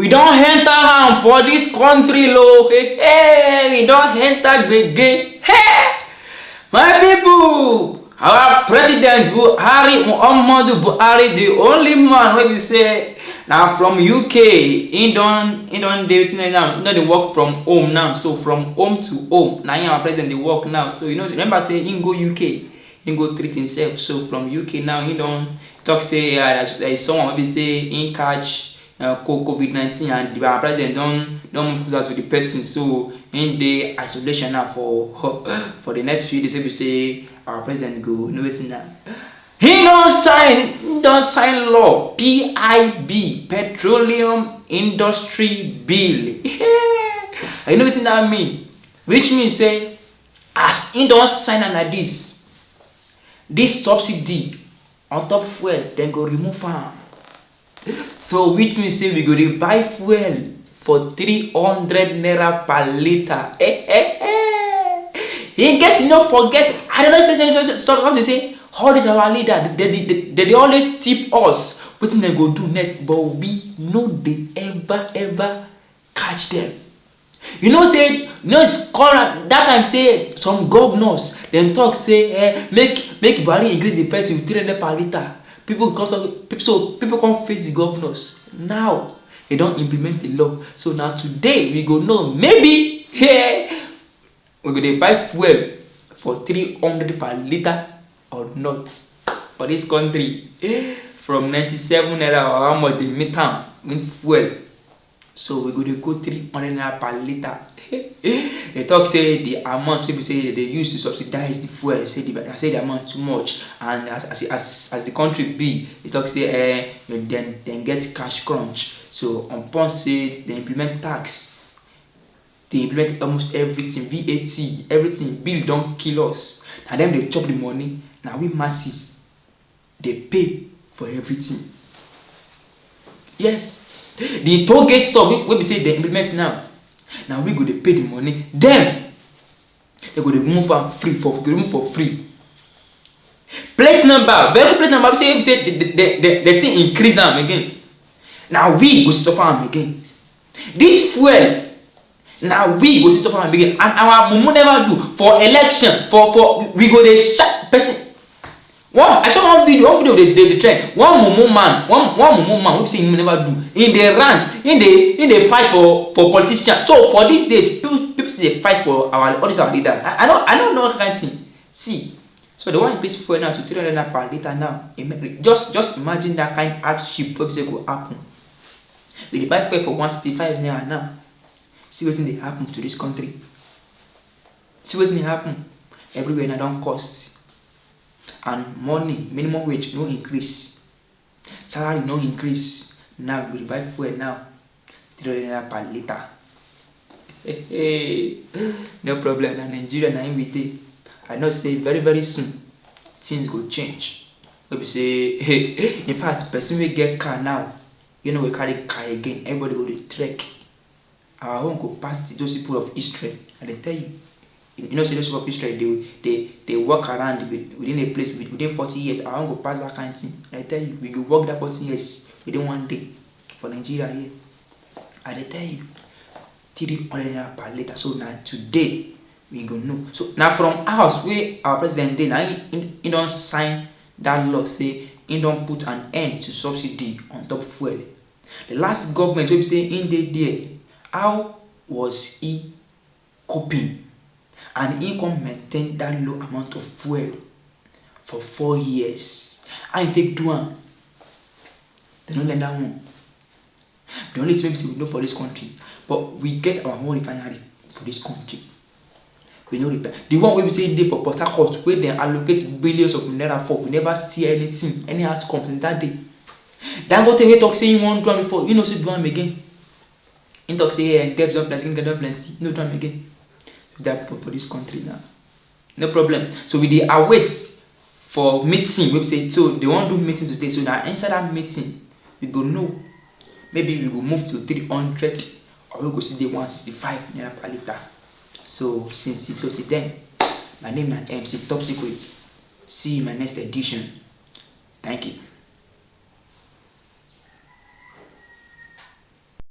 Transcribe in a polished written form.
We don't enter ham for this country, lo. Hey, hey, we don't enter the game. Hey, my people, our president Buhari Muhammadu Buhari, the only man where we say now from UK. He don't they work from home now. So from home to home. Now our president they work now. So remember say he go UK, he go treat himself. So from UK now he don't talk say there is someone maybe say he catch COVID-19 and the president don't move closer to the person, so in the isolation now for the next few days. We say our president go waiting now. He don't sign law PIB, Petroleum Industry Bill. You know what that mean? Which means say as he don't sign am like this subsidy on top fuel, then go remove am. So which means say we go to buy fuel for 300 naira per liter. In case you don't forget, I don't know say they say all this our leader they always tip us wetin they go do next, but we no they ever catch them. It's called that time say some governors then talk say make Buhari increase the price to 300 per liter. People come face the governors. Now they don't implement the law. So now today we go know maybe we're gonna buy fuel for 300 per liter or not for this country. From 97 naira or how much they meet am with fuel. So we're gonna go 300 naira per liter. They talk say the amount people say they use to subsidize the fuel. Say the amount too much, and as the country be, they talk say then get cash crunch. So upon say they implement tax, they implement almost everything, VAT, everything. Bill don't kill us, and then they chop the money. Now we masses they pay for everything. Yes, the toll gate stuff we say they implement now. Now we go to pay the money. Then they go to remove for free. Plate number, very plate number. We say they still increase them again. Now we go suffer them again. This fuel. Now we go suffer them again. And our mumu never do for election. For we go the shut person. I saw one video they trend. One mumu man, we say he never do. In the rant, in the fight for politicians. So for these days, people say they fight for all these our leaders. I don't know what kind of thing. See, so the one increase fuel now to 300 naira per liter now. Just imagine that kind of hardship people say go happen. We buy fuel for 165 naira now. See what they happen to this country. See what they happen everywhere now don't cost. And money, minimum wage no increase, salary no increase. Now we buy fuel now 300 naira per liter. No problem. Now Nigeria now we dey. I know say very soon things go change. We say in fact person will get car now. We carry car again. Everybody go dey trek. Our own go pass those people of Israel, and they tell you. Say those people of Israel, they walk around within a place within 40 years. I won't go past that kind of thing. I tell you, we go walk that 40 years within one day for Nigeria here. I tell you, 300 naira per liter. So now today we go know. So now from house where our president did, now he don't sign that law say he don't put an end to subsidy on top fuel. The last government will say in the day, how was he coping? And he can maintain that low amount of fuel for 4 years. And take two one. They don't let that one. The only thing we know for this country, but we get our own refinery for this country. We know the one we say day for Port Harcourt, where they allocate billions of naira for. We never see anything, any outcome in that day. That what they talk saying one drum before, say do one again. In talk say debts don't plenty, no drum again. That for this country now. No problem. So we dey await for meeting. We say so they won't do meeting today. So now inside that meeting, we go know. Maybe we go move to 300 or we go see the 165 naira per liter. So since it's till then, my name is MC Top Secret. See you in my next edition. Thank you.